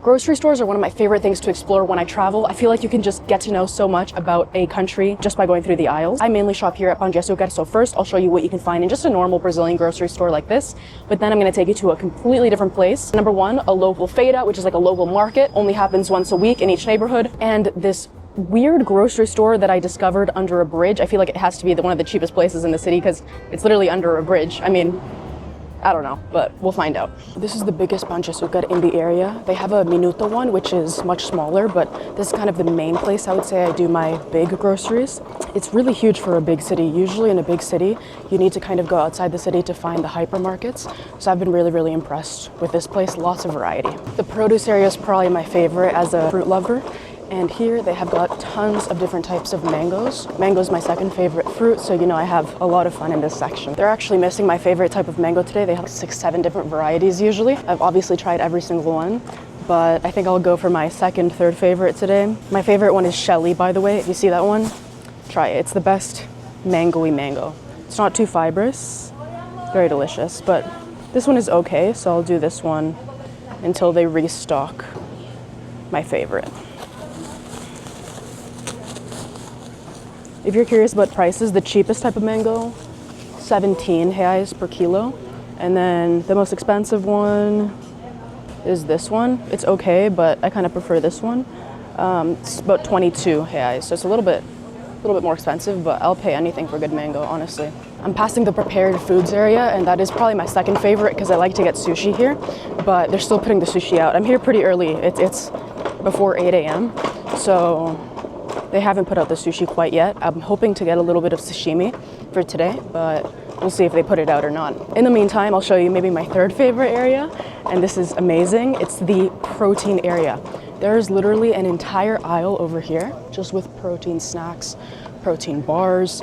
Grocery stores are one of my favorite things to explore when I travel. I feel like you can just get to know so much about a country just by going through the aisles. I mainly shop here at Pão de Açucar, so first I'll show you what you can find in just a normal Brazilian grocery store like this, but then I'm going to take you to a completely different place. Number one, a local feira, which is like a local market, only happens once a week in each neighborhood, and this weird grocery store that I discovered under a bridge. I feel like it has to be one of the cheapest places in the city because it's literally under a bridge. I mean, I don't know, but we'll find out. This is the biggest Pão de Açucar in the area. They have a Minuto one, which is much smaller, but this is kind of the main place I would say I do my big groceries. It's really huge for a big city. Usually in a big city, you need to kind of go outside the city to find the hypermarkets. So I've been really impressed with this place, lots of variety. The produce area is probably my favorite as a fruit lover. And here they have got tons of different types of mangoes. Mango is my second favorite fruit, so you know I have a lot of fun in this section. They're actually missing my favorite type of mango today. They have 6-7 different varieties usually. I've obviously tried every single one, but I think I'll go for my second, third favorite today. My favorite one is Shelly, by the way. If you see that one, try it. It's the best mango-y mango. It's not too fibrous, very delicious, but this one is okay, so I'll do this one until they restock my favorite. If you're curious about prices, the cheapest type of mango, 17 reais per kilo. And then the most expensive one is this one. It's okay, but I kind of prefer this one. It's about 22 reais, so it's a little bit more expensive, but I'll pay anything for good mango, honestly. I'm passing the prepared foods area, and that is probably my second favorite because I like to get sushi here, but they're still putting the sushi out. I'm here pretty early. It's before 8 a.m., so they haven't put out the sushi quite yet. I'm hoping to get a little bit of sashimi for today, but we'll see if they put it out or not. In the meantime, I'll show you maybe my third favorite area, and this is amazing. It's the protein area. There's literally an entire aisle over here just with protein snacks, protein bars,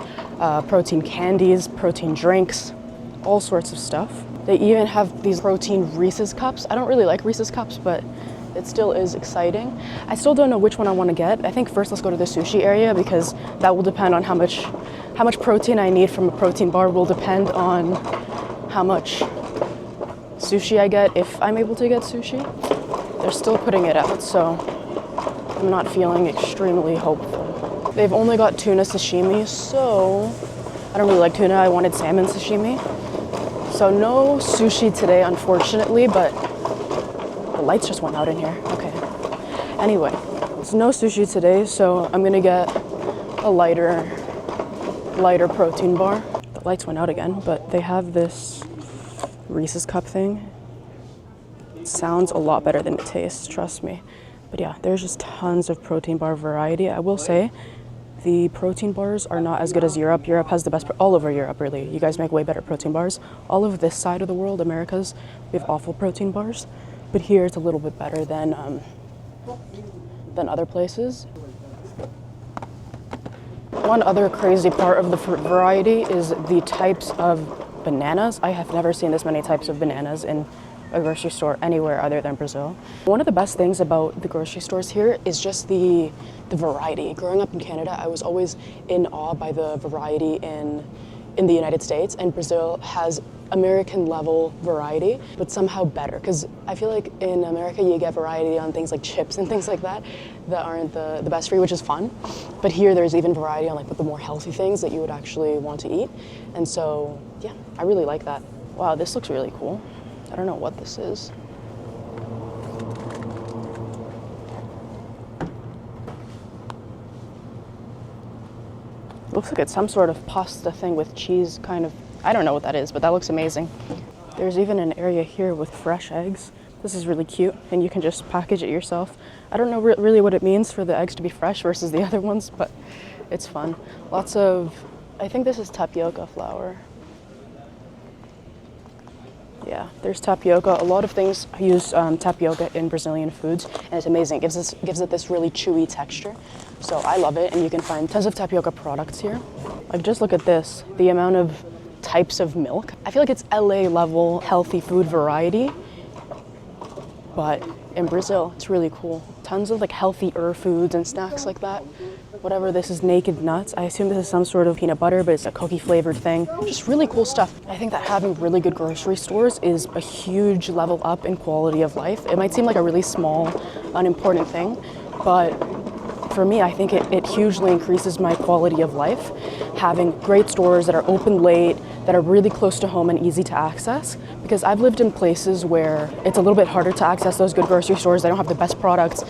protein candies, protein drinks, all sorts of stuff. They even have these protein Reese's cups. I don't really like Reese's cups, but it still is exciting. I still don't know which one I want to get. I think first let's go to the sushi area because that will depend on how much protein I need from a protein bar will depend on how much sushi I get, if I'm able to get sushi. They're still putting it out, so I'm not feeling extremely hopeful. They've only got tuna sashimi, so I don't really like tuna. I wanted salmon sashimi. So no sushi today, unfortunately, but the lights just went out in here. Okay. Anyway, there's no sushi today, so I'm gonna get a lighter protein bar. The lights went out again, but they have this Reese's cup thing. It sounds a lot better than it tastes, trust me. But yeah, there's just tons of protein bar variety. I will say the protein bars are not as good as Europe. Europe has the best, all over Europe really. You guys make way better protein bars. All of this side of the world, Americas, we have awful protein bars. But here it's a little bit better than other places. One other crazy part of the fruit variety is the types of bananas. I have never seen this many types of bananas in a grocery store anywhere other than Brazil. One of the best things about the grocery stores here is just the variety. Growing up in Canada, I was always in awe by the variety in the United States, and Brazil has American level variety, but somehow better, because I feel like in America you get variety on things like chips and things like that aren't the best for you, which is fun. But here there's even variety on like the more healthy things that you would actually want to eat. And so yeah, I really like that. Wow, this looks really cool. I don't know what this is. Looks like it's some sort of pasta thing with cheese kind of. I don't know what that is, but that looks amazing. There's even an area here with fresh eggs. This is really cute, and you can just package it yourself. I don't know really what it means for the eggs to be fresh versus the other ones, but it's fun. Lots of, I think this is tapioca flour. Yeah, there's tapioca. A lot of things use tapioca in Brazilian foods, and it's amazing. It gives it this really chewy texture. So I love it, and you can find tons of tapioca products here. Like, just look at this, the amount of types of milk. I feel like it's LA level healthy food variety, but in Brazil, it's really cool. Tons of like healthier foods and snacks like that. whatever this is, naked nuts. I assume this is some sort of peanut butter, but it's a cookie flavored thing. Just really cool stuff. I think that having really good grocery stores is a huge level up in quality of life. It might seem like a really small, unimportant thing, but for me, I think it hugely increases my quality of life. Having great stores that are open late, that are really close to home and easy to access. Because I've lived in places where it's a little bit harder to access those good grocery stores. They don't have the best products.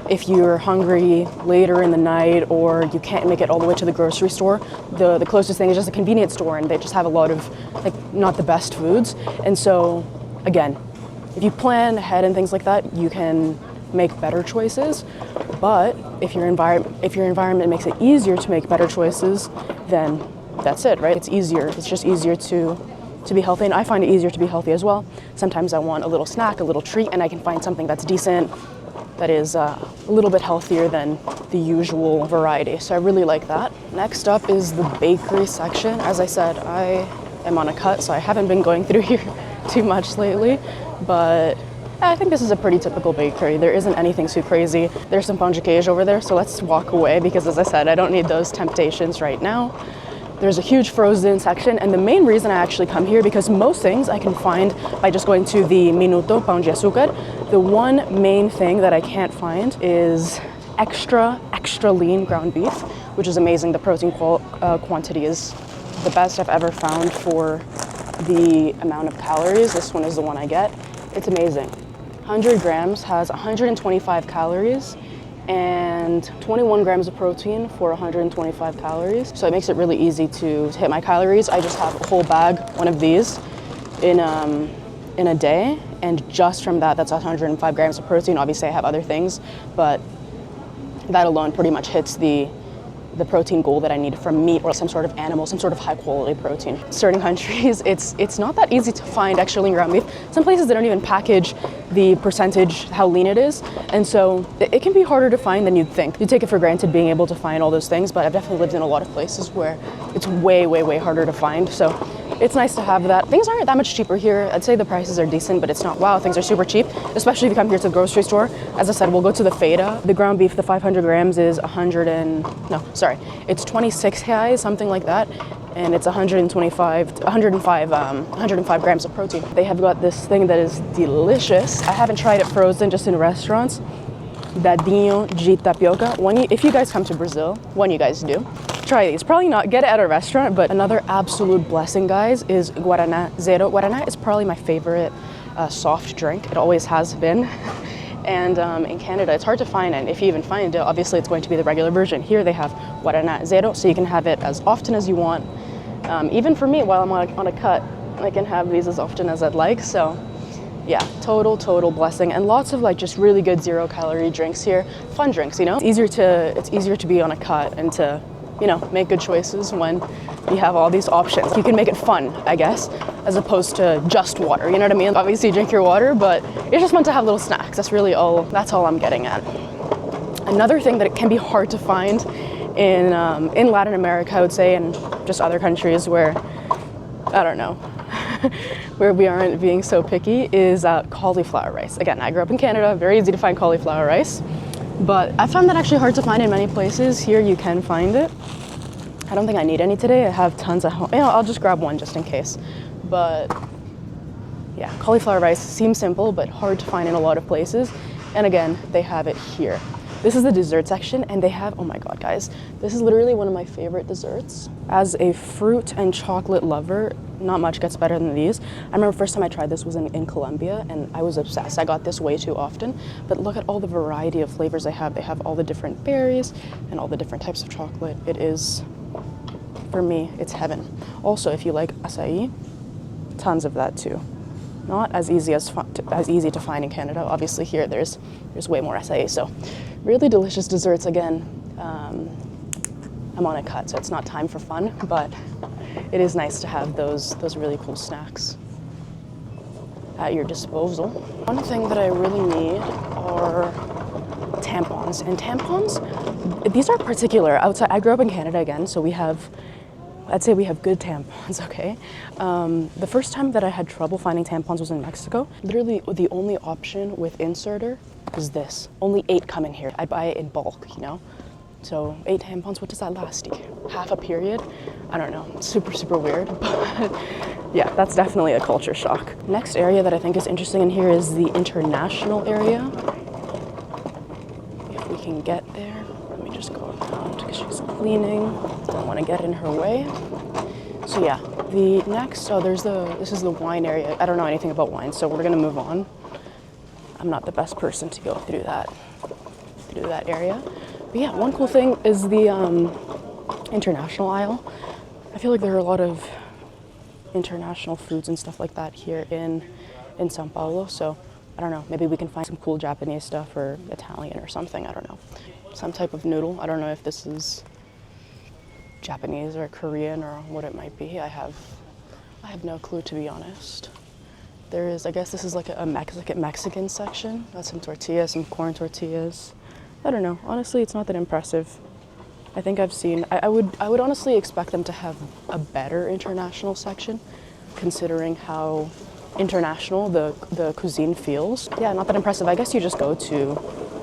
If you're hungry later in the night or you can't make it all the way to the grocery store, the closest thing is just a convenience store, and they just have a lot of not the best foods. And so again, if you plan ahead and things like that, you can make better choices. But if your environment makes it easier to make better choices, then that's it, right? It's easier. It's just easier to be healthy, and I find it easier to be healthy as well. Sometimes I want a little snack, a little treat, and I can find something that's decent, that is a little bit healthier than the usual variety. So I really like that. Next up is the bakery section. As I said, I am on a cut, so I haven't been going through here too much lately, but I think this is a pretty typical bakery. There isn't anything too crazy. There's some pão de queijo over there, so let's walk away because, as I said, I don't need those temptations right now. There's a huge frozen section, and the main reason I actually come here, because most things I can find by just going to the Minuto Pão de Açucar. The one main thing that I can't find is extra lean ground beef, which is amazing. The protein quantity is the best I've ever found for the amount of calories. This one is the one I get. It's amazing. 100 grams has 125 calories and 21 grams of protein for 125 calories. So it makes it really easy to hit my calories. I just have a whole bag, one of these, in a day, and just from that's 105 grams of protein. Obviously I have other things, but that alone pretty much hits the protein goal that I need from meat or some sort of animal, some sort of high quality protein. Certain countries, it's not that easy to find extra lean ground beef. Some places they don't even package the percentage, how lean it is. And so it can be harder to find than you'd think. You take it for granted being able to find all those things, but I've definitely lived in a lot of places where it's way harder to find. So it's nice to have that. Things aren't that much cheaper here. I'd say the prices are decent, but it's not, wow, things are super cheap, especially if you come here to the grocery store. As I said, we'll go to the Feira. The ground beef, the 500 grams is it's 26 reais, something like that. And it's 105 grams of protein. They have got this thing that is delicious. I haven't tried it frozen, just in restaurants. Dadinho de tapioca. If you guys come to Brazil, when you guys do, try these. Probably not get it at a restaurant, but another absolute blessing, guys, is Guaraná Zero. Guaraná is probably my favorite soft drink. It always has been. And in Canada, it's hard to find, and if you even find it, obviously it's going to be the regular version. Here they have Guaraná Zero, so you can have it as often as you want. Even for me, while I'm on a cut, I can have these as often as I'd like. So yeah, total blessing, and lots of just really good 0-calorie drinks here. Fun drinks, you know? It's easier to be on a cut and to, make good choices when you have all these options. You can make it fun, I guess, as opposed to just water, you know what I mean? Obviously you drink your water, but it's just fun to have little snacks. That's all I'm getting at. Another thing that it can be hard to find in Latin America, I would say, and just other countries where, I don't know, where we aren't being so picky, is cauliflower rice. Again, I grew up in Canada, very easy to find cauliflower rice, but I found that actually hard to find in many places. Here you can find it. I don't think I need any today. I have tons at home. I'll just grab one just in case. But yeah, cauliflower rice seems simple, but hard to find in a lot of places. And again, they have it here. This is the dessert section, and they have, oh my God, guys, this is literally one of my favorite desserts. As a fruit and chocolate lover, not much gets better than these. I remember first time I tried this was in Colombia, and I was obsessed. I got this way too often, but look at all the variety of flavors they have. They have all the different berries and all the different types of chocolate. It is, for me, it's heaven. Also, if you like acai, tons of that too. Not as easy to find in Canada. Obviously here there's way more acai. So really delicious desserts. Again, I'm on a cut, so it's not time for fun, but it is nice to have those really cool snacks at your disposal. One thing that I really need are tampons. And tampons, these are particular. Outside, I grew up in Canada again, so I'd say we have good tampons, okay? The first time that I had trouble finding tampons was in Mexico. Literally the only option with inserter is this. Only 8 come in here. I buy it in bulk, So 8 tampons, what does that last you? Half a period? I don't know, it's super, super weird, but yeah, that's definitely a culture shock. Next area that I think is interesting in here is the international area. If we can get there, let me just go around because she's cleaning. I don't want to get in her way. So yeah, the next, this is the wine area. I don't know anything about wine, so we're gonna move on. I'm not the best person to go through that area. But yeah, one cool thing is the international aisle. I feel like there are a lot of international foods and stuff like that here in São Paulo. So I don't know, maybe we can find some cool Japanese stuff or Italian or something, I don't know. Some type of noodle. I don't know if this is Japanese or Korean or what it might be. I have no clue, to be honest. There is, I guess this is like a Mexican section. Got some tortillas, some corn tortillas. I don't know. Honestly, it's not that impressive. I think I've seen, I would honestly expect them to have a better international section, considering how international the cuisine feels. Yeah, not that impressive. I guess you just go to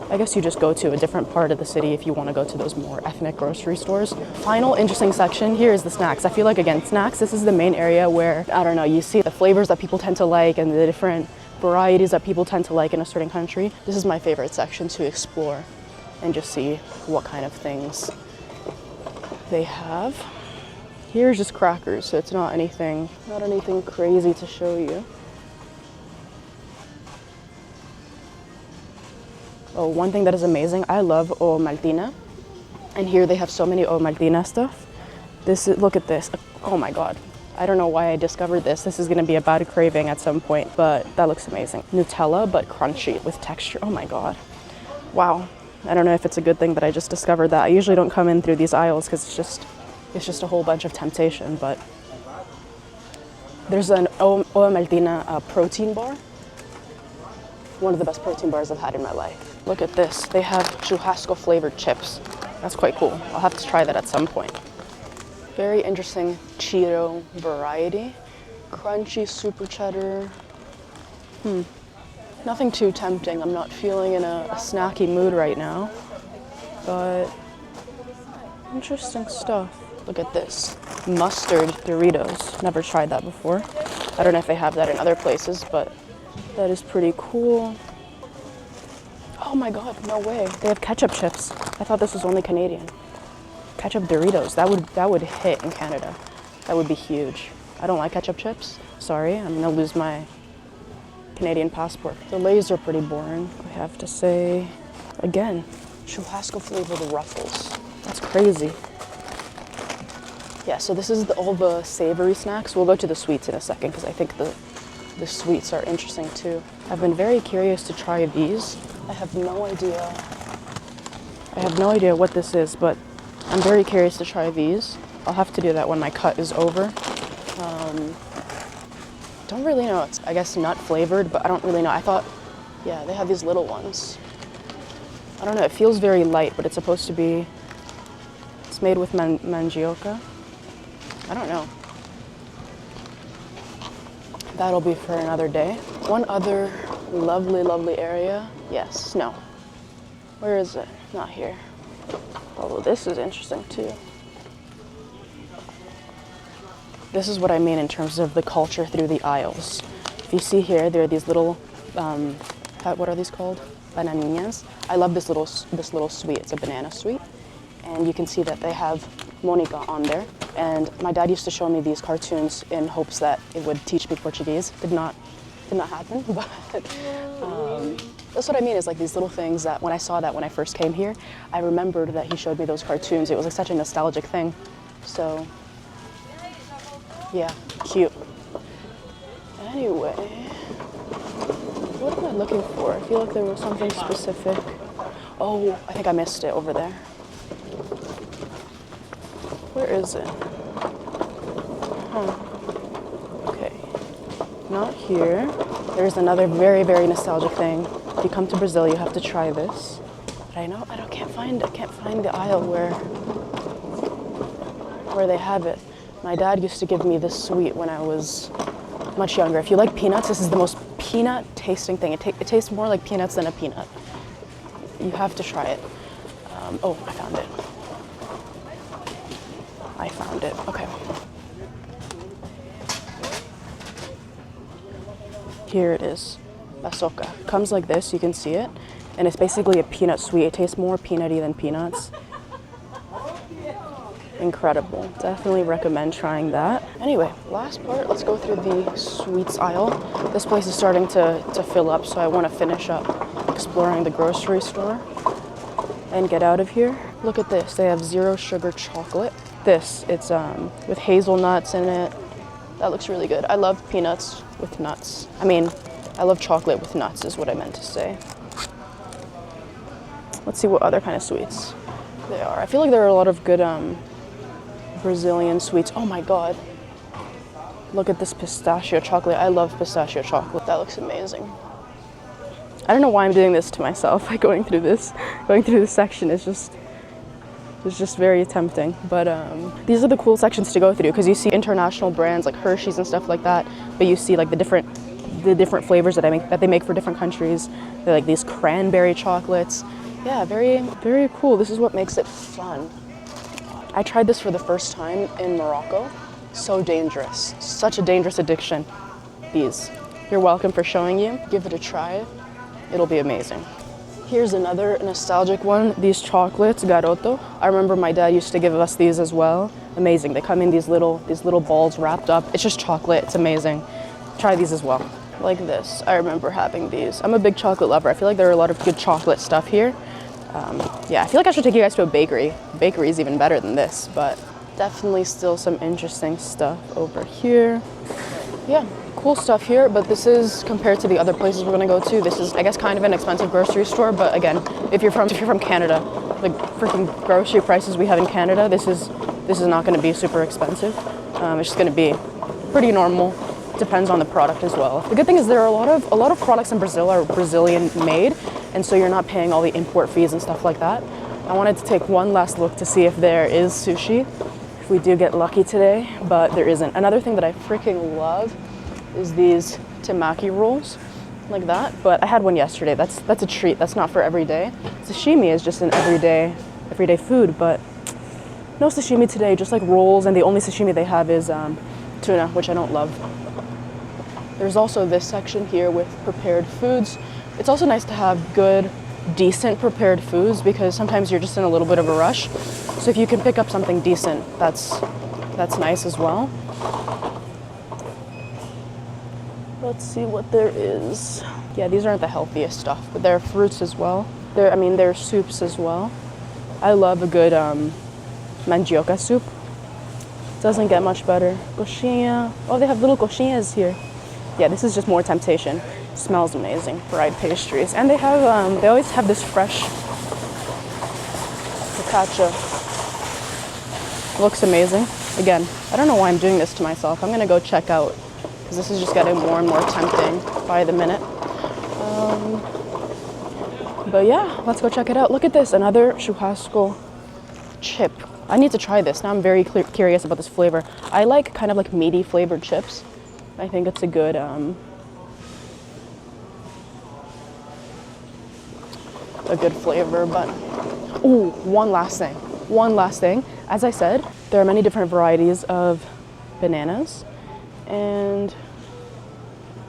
a different part of the city if you want to go to those more ethnic grocery stores. Final interesting section here is the snacks. I feel like, again, snacks, this is the main area where, I don't know, you see the flavors that people tend to like and the different varieties that people tend to like in a certain country. This is my favorite section to explore and just see what kind of things they have. Here's just crackers, so it's not anything crazy to show you. Oh, one thing that is amazing, I love Ovaltine, and here they have so many Ovaltine stuff. Look at this, oh my god. I don't know why I discovered this. This is gonna be a bad craving at some point, but that looks amazing. Nutella, but crunchy with texture, oh my god. Wow, I don't know if it's a good thing that I just discovered that. I usually don't come in through these aisles because it's just a whole bunch of temptation, but there's an Ovaltine protein bar. One of the best protein bars I've had in my life. Look at this, they have churrasco flavored chips. That's quite cool. I'll have to try that at some point. Very interesting Cheeto variety. Crunchy super cheddar. Nothing too tempting. I'm not feeling in a snacky mood right now, but interesting stuff. Look at this, mustard Doritos. Never tried that before. I don't know if they have that in other places, but that is pretty cool. Oh my god, no way. They have ketchup chips. I thought this was only Canadian. Ketchup Doritos, that would hit in Canada. That would be huge. I don't like ketchup chips. Sorry, I'm gonna lose my Canadian passport. The Lays are pretty boring, I have to say. Again, churrasco flavored ruffles. That's crazy. Yeah, so this is all the savory snacks. We'll go to the sweets in a second because I think the sweets are interesting too. I've been very curious to try these. I have no idea what this is, but I'm very curious to try these. I'll have to do that when my cut is over. Don't really know. It's, I guess, nut flavored, but I don't really know. I thought, yeah, they have these little ones. I don't know, it feels very light, but it's supposed to be, it's made with mandioca. I don't know. That'll be for another day. One other lovely, lovely area. Yes, no. Where is it? Not here. Although this is interesting too. This is what I mean in terms of the culture through the aisles. If you see here, there are these little, what are these called? Bananinhas. I love this little sweet. It's a banana sweet. And you can see that they have Monica on there. And my dad used to show me these cartoons in hopes that it would teach me Portuguese. Did not happen, but that's what I mean, is like these little things that when I saw that when I first came here, I remembered that he showed me those cartoons. It was like such a nostalgic thing. So, yeah, cute. Anyway, what am I looking for? I feel like there was something specific. Oh, I think I missed it over there. Where is it? Okay, not here. There's another very, very nostalgic thing. If you come to Brazil, you have to try this. But I can't find the aisle where they have it. My dad used to give me this sweet when I was much younger. If you like peanuts, this is the most peanut tasting thing. It tastes more like peanuts than a peanut. You have to try it. Oh, I found it. I found it. Okay. Here it is. Açúcar. Comes like this, you can see it. And it's basically a peanut sweet. It tastes more peanutty than peanuts. Incredible. Definitely recommend trying that. Anyway, last part, let's go through the sweets aisle. This place is starting to fill up, so I want to finish up exploring the grocery store and get out of here. Look at this. They have 0 sugar chocolate. It's with hazelnuts in it. That looks really good. I love peanuts with nuts. I mean, I love chocolate with nuts is what I meant to say. Let's see what other kind of sweets there are. I feel like there are a lot of good Brazilian sweets. Oh my God. Look at this pistachio chocolate. I love pistachio chocolate. That looks amazing. I don't know why I'm doing this to myself. Like going through this section is just very tempting. But these are the cool sections to go through because you see international brands like Hershey's and stuff like that. But you see like the different flavors that they make for different countries. They're like these cranberry chocolates. Yeah, very, very cool. This is what makes it fun. I tried this for the first time in Morocco. So dangerous. Such a dangerous addiction. These. You're welcome for showing you. Give it a try. It'll be amazing. Here's another nostalgic one. These chocolates, Garoto. I remember my dad used to give us these as well. Amazing. They come in these little balls wrapped up. It's just chocolate. It's amazing. Try these as well. Like this. I remember having these. I'm a big chocolate lover. I feel like there are a lot of good chocolate stuff here. Yeah, I feel like I should take you guys to a bakery. Bakery is even better than this, but definitely still some interesting stuff over here. Yeah, cool stuff here, but this is, compared to the other places we're gonna go to, this is, I guess, kind of an expensive grocery store, but again, if you're from Canada, the freaking grocery prices we have in Canada, this is not gonna be super expensive. It's just gonna be pretty normal. Depends on the product as well. The good thing is there are a lot of products in Brazil are Brazilian made, and so you're not paying all the import fees and stuff like that. I wanted to take one last look to see if there is sushi, if we do get lucky today, but there isn't. Another thing that I freaking love is these temaki rolls, like that. But I had one yesterday. That's a treat. That's not for every day. Sashimi is just an everyday food, but no sashimi today. Just like rolls, and the only sashimi they have is tuna, which I don't love. There's also this section here with prepared foods. It's also nice to have good, decent prepared foods because sometimes you're just in a little bit of a rush. So if you can pick up something decent, that's nice as well. Let's see what there is. Yeah, these aren't the healthiest stuff, but there are fruits as well. There are soups as well. I love a good mandioca soup. Doesn't get much better. Coxinha. Oh, they have little coxinhas here. Yeah, this is just more temptation. Smells amazing. Fried pastries. And they have, they always have this fresh focaccia. Looks amazing. Again, I don't know why I'm doing this to myself. I'm gonna go check out, because this is just getting more and more tempting by the minute. But yeah, let's go check it out. Look at this, another churrasco chip. I need to try this. Now I'm very curious about this flavor. I like kind of like meaty flavored chips. I think it's a good, flavor, but, ooh, one last thing. As I said, there are many different varieties of bananas, and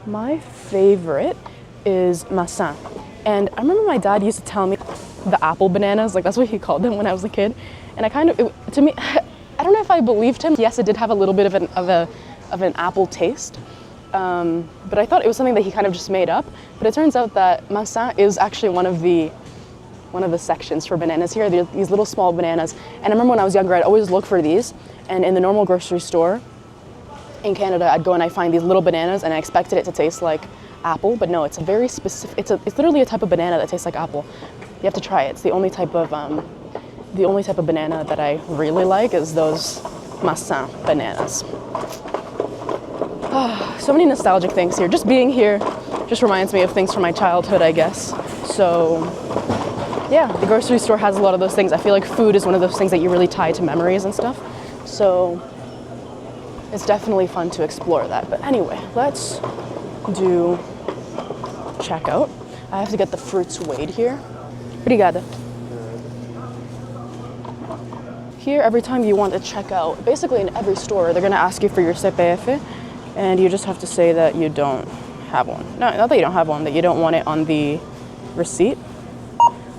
my favorite is maçã. And I remember my dad used to tell me the apple bananas, like that's what he called them when I was a kid. And to me, I don't know if I believed him. Yes, it did have a little bit of an apple taste, but I thought it was something that he kind of just made up. But it turns out that maçã is actually one of the sections for bananas here. They're these little small bananas. And I remember when I was younger, I'd always look for these. And in the normal grocery store in Canada, I'd go and I'd find these little bananas, and I expected it to taste like apple, but no, it's a very specific. It's literally a type of banana that tastes like apple. You have to try it. It's the only type of banana that I really like is those maçã bananas. So many nostalgic things here. Just being here just reminds me of things from my childhood, I guess. So yeah, the grocery store has a lot of those things. I feel like food is one of those things that you really tie to memories and stuff. So it's definitely fun to explore that. But anyway, let's do checkout. I have to get the fruits weighed here. Obrigada. here, every time you want to check out, basically in every store, they're gonna ask you for your CPF, and you just have to say that you don't have one. No, not that you don't have one, that you don't want it on the receipt.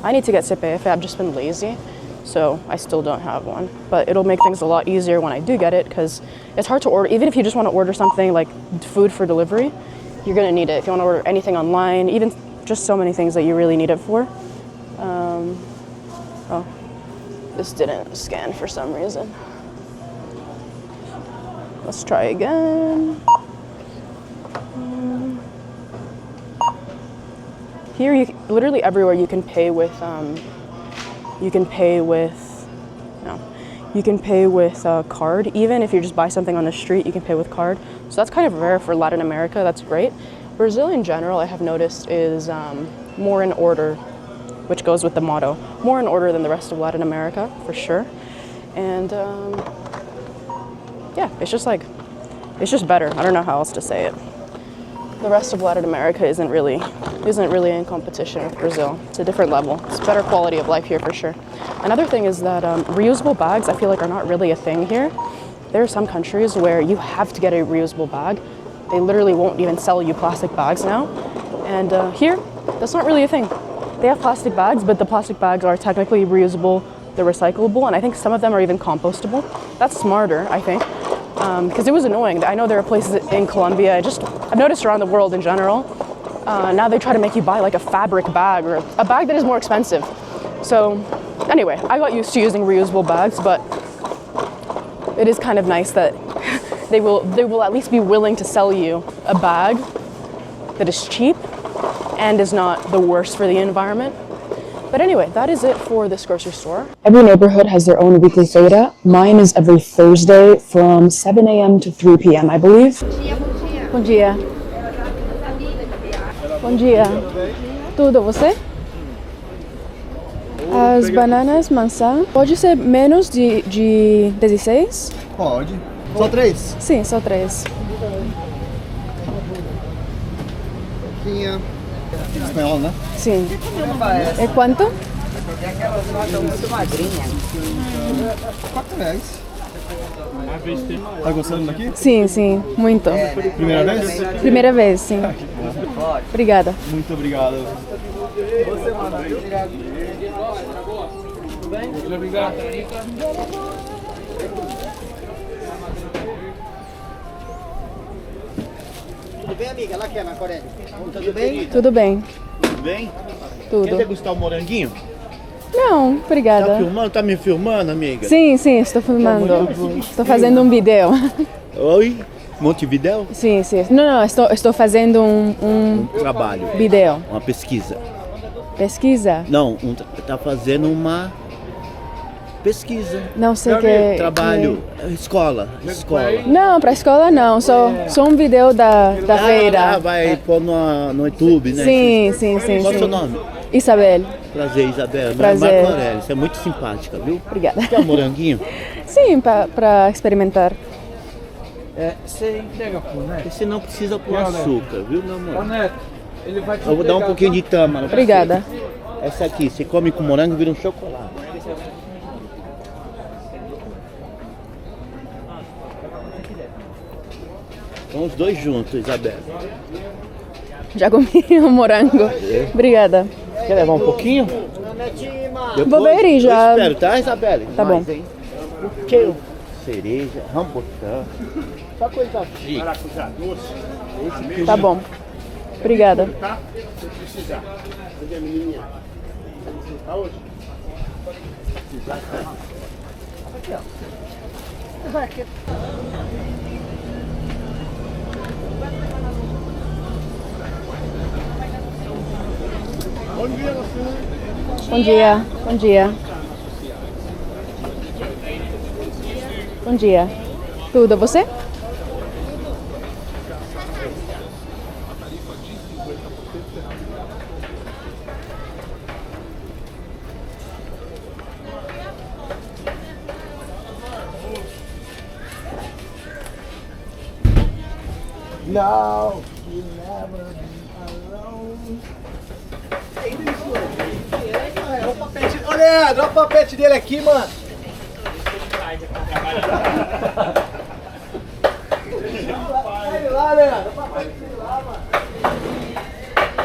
I need to get CPF, I've just been lazy, so I still don't have one. But it'll make things a lot easier when I do get it, because it's hard to order, even if you just want to order something like food for delivery, you're gonna need it. If you want to order anything online, even just so many things that you really need it for. Oh, this didn't scan for some reason. Let's try again. Here, literally everywhere you can pay with, card. Even if you just buy something on the street, you can pay with card. So that's kind of rare for Latin America. That's great. Brazil in general, I have noticed, is more in order, which goes with the motto, more in order than the rest of Latin America, for sure. And yeah, it's just better. I don't know how else to say it. The rest of Latin America isn't really in competition with Brazil. It's a different level. It's better quality of life here for sure. Another thing is that reusable bags, I feel like, are not really a thing here. There are some countries where you have to get a reusable bag. They literally won't even sell you plastic bags now. And here, that's not really a thing. They have plastic bags, but the plastic bags are technically reusable, they're recyclable, and I think some of them are even compostable. That's smarter, I think, because it was annoying. I know there are places in Colombia, I've noticed around the world in general, now they try to make you buy like a fabric bag or a bag that is more expensive. So anyway, I got used to using reusable bags, but it is kind of nice that they will at least be willing to sell you a bag that is cheap and is not the worst for the environment. But anyway, that is it for this grocery store. Every neighborhood has their own weekly feira. Mine is every Thursday from 7 a.m. to 3 p.m., I believe. Bom dia. Bom dia. Tudo, você? As bananas maçã, pode ser menos de 16? Pode. Só 3? Sim, só 3. Espanhol, né? Sim. E quanto? R$4. Tá gostando daqui? Sim, sim, muito. Primeira vez? Primeira vez, sim. Obrigada. Muito obrigado. Tudo bem, amiga? Lá que é, Macoré? Tudo bem? Tudo bem. Tudo bem? Tudo. Quer degustar o moranguinho? Não, obrigada. Tá filmando? Tá me filmando, amiga? Sim, sim, estou filmando. Estou fazendo um vídeo. Oi? Montevidéu? Sim, sim. Não, estou fazendo um Trabalho. vídeo. Uma pesquisa. Pesquisa? Não, tá fazendo uma pesquisa. Não sei que... Trabalho. Escola. Não, para a escola não. Só um vídeo da feira. Vai pôr no YouTube, né? Sim. Qual é o seu nome? Isabel. Prazer, Isabel. Prazer. Marco Aurélio, você é muito simpática, viu? Obrigada. Quer um moranguinho? Sim, para experimentar. Você entrega pro Neto? Você não precisa pôr açúcar, viu, meu amor? Neto, ele vai te Eu vou dar um pouquinho de tâmara. Obrigada. Essa aqui, você come com morango e vira um chocolate. Então os dois juntos, Isabel. Já comi o morango. Obrigada. Quer levar um pouquinho? Vou ver e já... Eu espero, tá, Isabel? Tá bom. Hein? O que? Cereja, rambutã. Só coisa chique. Maracujá doce. Tá bom. Obrigada. Tá? Se precisar. Cadê a menininha? Tá hoje? Aqui, ó. Vai aqui. Bom dia, você. Bom dia. Bom dia. Bom dia. Tudo, você? No, you never be alone. Ô, Leandro, olha o papete dele aqui, mano.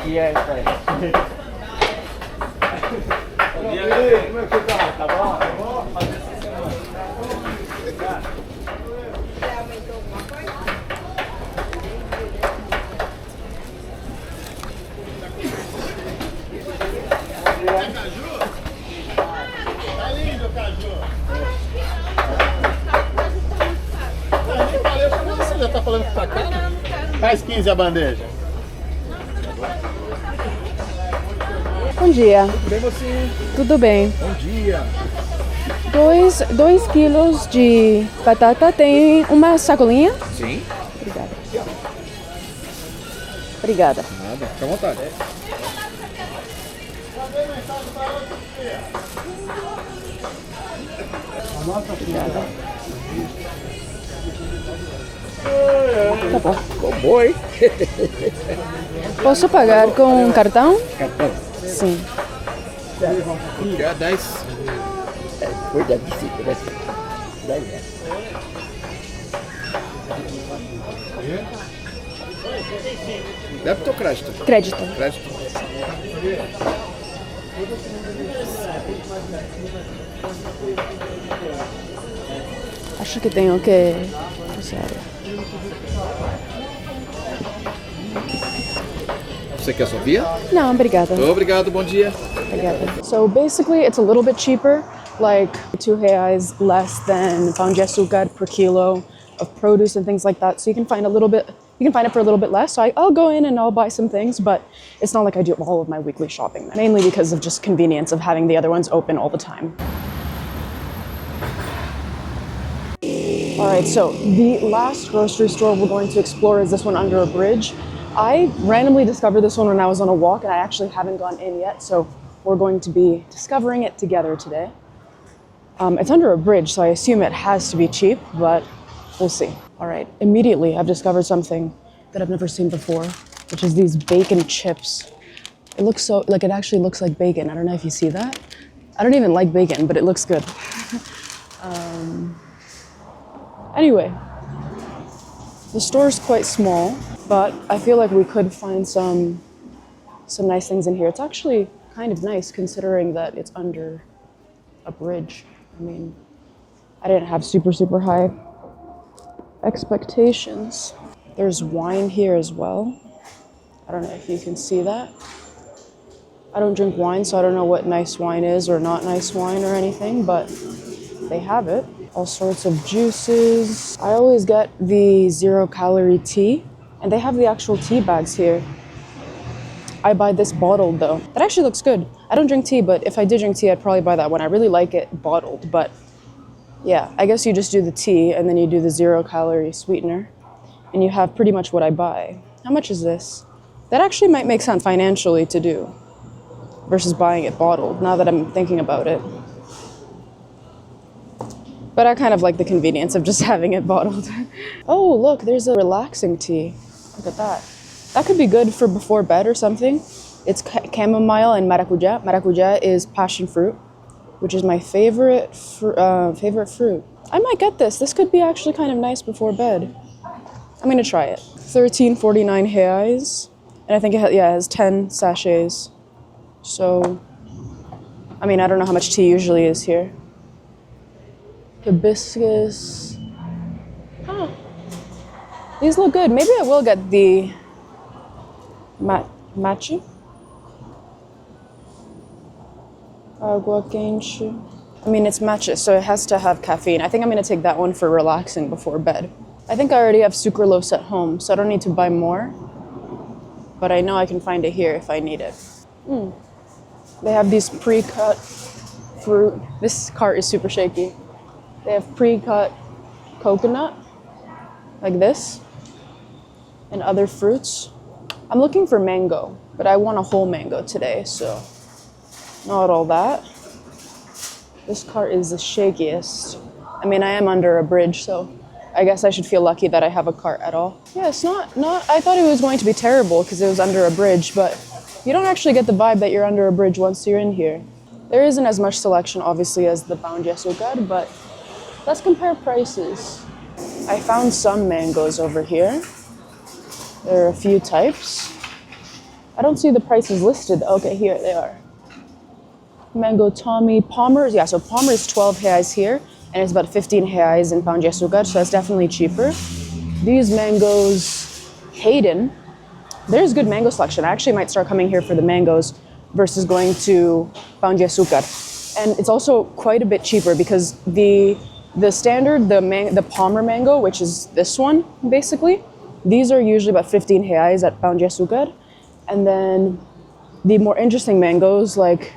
E aí, pai? Tá bom? Tá lindo, caju. Nem falei pra você, já tá falando que tá caro? Faz 15 a bandeja. Bom dia. Tudo bem você? Tudo bem? Bom dia. 2 quilos de batata. Tem uma sacolinha? Sim. Obrigada. Obrigada. Nada, fica à vontade. Tá bom. Ficou bom, hein? Posso pagar com cartão? Cartão. Sim. Já 10. Foi 10, né? 10 reais. Débito ou crédito? Crédito. Crédito. Acho que tenho que... Você quer sua via? Não, obrigada. Obrigado, bom dia. Obrigada. So basically, it's a little bit cheaper, like R$2 less than Pão de Açucar per kilo of produce and things like that. So you can find a little bit, you can find it for a little bit less. So I'll go in and I'll buy some things, but it's not like I do all of my weekly shopping, mainly because of just convenience of having the other ones open all the time. All right, so the last grocery store we're going to explore is this one under a bridge. I randomly discovered this one when I was on a walk, and I actually haven't gone in yet, so we're going to be discovering it together today. It's under a bridge, so I assume it has to be cheap, but we'll see. All right, immediately I've discovered something that I've never seen before, which is these bacon chips. It looks so, like it actually looks like bacon. I don't know if you see that. I don't even like bacon, but it looks good. Anyway, the store is quite small, but I feel like we could find some nice things in here. It's actually kind of nice considering that it's under a bridge. I mean, I didn't have super high expectations. There's wine here as well. I don't know if you can see that. I don't drink wine, so I don't know what nice wine is or not nice wine or anything, but they have it. All sorts of juices. I always get the 0-calorie tea, and they have the actual tea bags here. I buy this bottled though. That actually looks good. I don't drink tea, but if I did drink tea, I'd probably buy that one. I really like it bottled, but yeah, I guess you just do the tea and then you do the 0-calorie sweetener, and you have pretty much what I buy. How much is this? That actually might make sense financially to do versus buying it bottled, now that I'm thinking about it. But I kind of like the convenience of just having it bottled. Oh, look, there's a relaxing tea. Look at that. That could be good for before bed or something. It's chamomile and maracuja. Maracuja is passion fruit, which is my favorite fruit. I might get this. This could be actually kind of nice before bed. I'm gonna try it. 13.49 reais. And I think it has 10 sachets. So, I mean, I don't know how much tea usually is here. Hibiscus. Oh, these look good. Maybe I will get the matcha. Água quente. I mean, it's matcha, so it has to have caffeine. I think I'm gonna take that one for relaxing before bed. I think I already have sucralose at home, so I don't need to buy more. But I know I can find it here if I need it. They have these pre-cut fruit. This cart is super shaky. They have pre-cut coconut, like this, and other fruits. I'm looking for mango, but I want a whole mango today, so not all that. This cart is the shakiest. I mean, I am under a bridge, so I guess I should feel lucky that I have a cart at all. Yeah, it's not, I thought it was going to be terrible because it was under a bridge, but you don't actually get the vibe that you're under a bridge once you're in here. There isn't as much selection, obviously, as the Pão de Açucar, but Let's compare prices. I found some mangoes over here. There are a few types. I don't see the prices listed. Okay, here they are. Mango Tommy, Palmer's, yeah, so Palmer is 12 reais here, and it's about 15 reais in Pão de Açucar, so that's definitely cheaper. These mangoes, Hayden, there's good mango selection. I actually might start coming here for the mangoes versus going to Pão de Açucar. And it's also quite a bit cheaper because the standard, the Palmer mango, which is this one, basically, these are usually about 15 reais at Pão de Açucar. And then the more interesting mangoes, like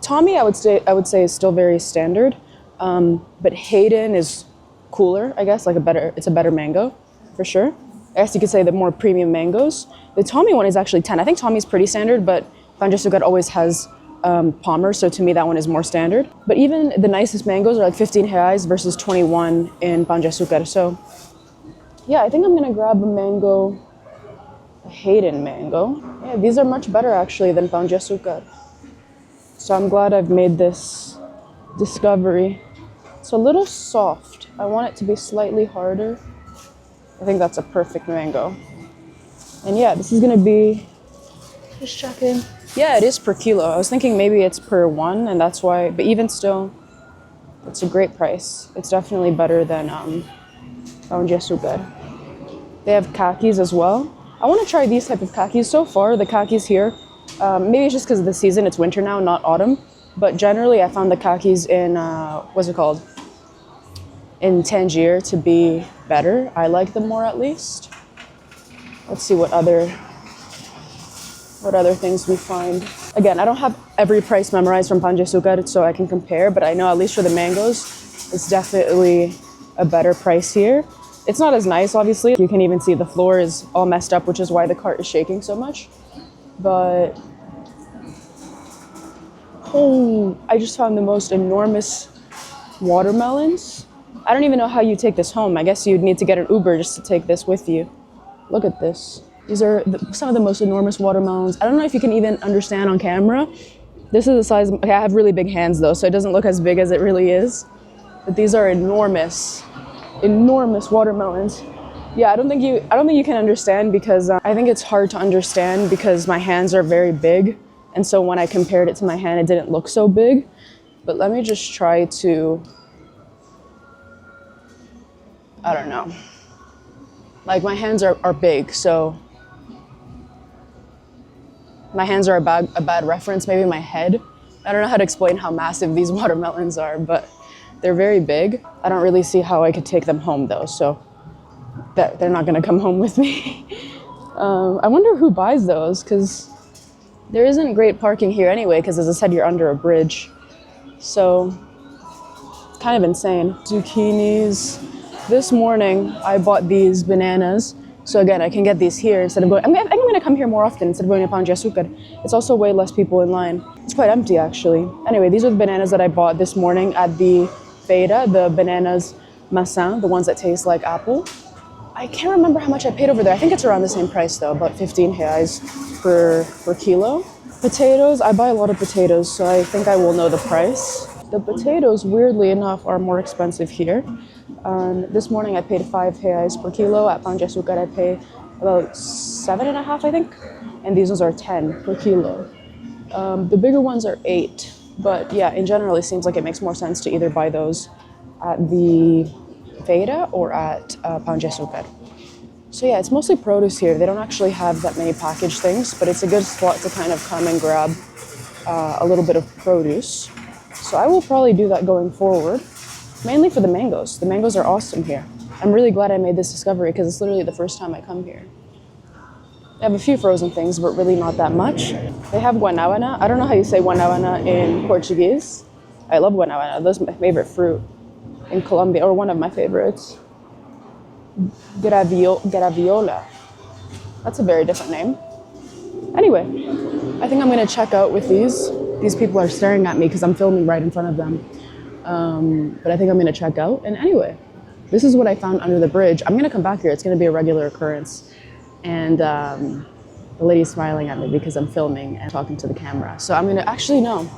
Tommy, I would say is still very standard. But Hayden is cooler, I guess, it's a better mango, for sure. I guess you could say the more premium mangoes. The Tommy one is actually 10. I think Tommy's pretty standard, but Pão de Açucar always has Palmer, so to me that one is more standard. But even the nicest mangoes are like 15 reais versus 21 in Pão de Açucar. So yeah, I think I'm gonna grab a Hayden mango. Yeah, these are much better actually than Pão de Açucar. So I'm glad I've made this discovery. It's a little soft. I want it to be slightly harder. I think that's a perfect mango. And yeah, this is gonna be, just checking. Yeah, it is per kilo. I was thinking maybe it's per one and that's why, but even still, it's a great price. It's definitely better than Pão de Açucar. They have kakis as well. I want to try these type of kakis. So far, the kakis here, maybe it's just because of the season, it's winter now, not autumn. But generally, I found the kakis in, what's it called? In Tangier to be better. I like them more at least. Let's see what other things we find. Again, I don't have every price memorized from Pão de Açucar so I can compare, but I know at least for the mangoes, it's definitely a better price here. It's not as nice, obviously. You can even see the floor is all messed up, which is why the cart is shaking so much. But, oh, I just found the most enormous watermelons. I don't even know how you take this home. I guess you'd need to get an Uber just to take this with you. Look at this. These are some of the most enormous watermelons. I don't know if you can even understand on camera. This is the size, okay, I have really big hands though, so it doesn't look as big as it really is. But these are enormous watermelons. Yeah, I don't think you can understand because I think it's hard to understand because my hands are very big. And so when I compared it to my hand, it didn't look so big. But let me just try to, I don't know. Like my hands are big, so my hands are a bad reference, maybe my head. I don't know how to explain how massive these watermelons are, but they're very big. I don't really see how I could take them home though, so they're not gonna come home with me. I wonder who buys those, because there isn't great parking here anyway, because as I said, you're under a bridge. So, it's kind of insane. Zucchinis. This morning, I bought these bananas. So again, I can get these here instead of going, I'm gonna come here more often instead of going to Pão de Açucar. It's also way less people in line. It's quite empty actually. Anyway, these are the bananas that I bought this morning at the Feira, the bananas maçã, the ones that taste like apple. I can't remember how much I paid over there. I think it's around the same price though, about 15 reais per kilo. Potatoes, I buy a lot of potatoes, so I think I will know the price. The potatoes, weirdly enough, are more expensive here. This morning I paid 5 reais per kilo. At Pão de Açucar I pay about 7.5, I think. And these ones are 10 per kilo. The bigger ones are 8. But yeah, in general, it seems like it makes more sense to either buy those at the Feira or at Pão de Açucar. So yeah, it's mostly produce here. They don't actually have that many packaged things, but it's a good spot to kind of come and grab a little bit of produce. So I will probably do that going forward, mainly for the mangoes. The mangoes are awesome here. I'm really glad I made this discovery because it's literally the first time I come here. They have a few frozen things, but really not that much. They have guanabana. I don't know how you say guanabana in Portuguese. I love guanabana. That's my favorite fruit in Colombia, or one of my favorites. Graviola. That's a very different name. Anyway, I think I'm gonna check out with these. These people are staring at me because I'm filming right in front of them. But I think I'm gonna check out. And anyway, this is what I found under the bridge. I'm gonna come back here. It's gonna be a regular occurrence. And the lady's smiling at me because I'm filming and talking to the camera. So I'm gonna, actually no.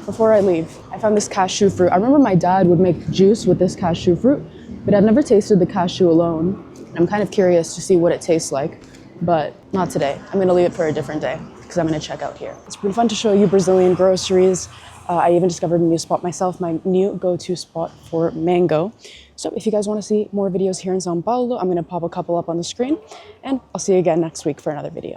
before I leave, I found this cashew fruit. I remember my dad would make juice with this cashew fruit, but I've never tasted the cashew alone. I'm kind of curious to see what it tastes like, but not today. I'm gonna leave it for a different day because I'm gonna check out here. It's been fun to show you Brazilian groceries. I even discovered a new spot myself, my new go-to spot for mango. So if you guys want to see more videos here in São Paulo, I'm going to pop a couple up on the screen, and I'll see you again next week for another video.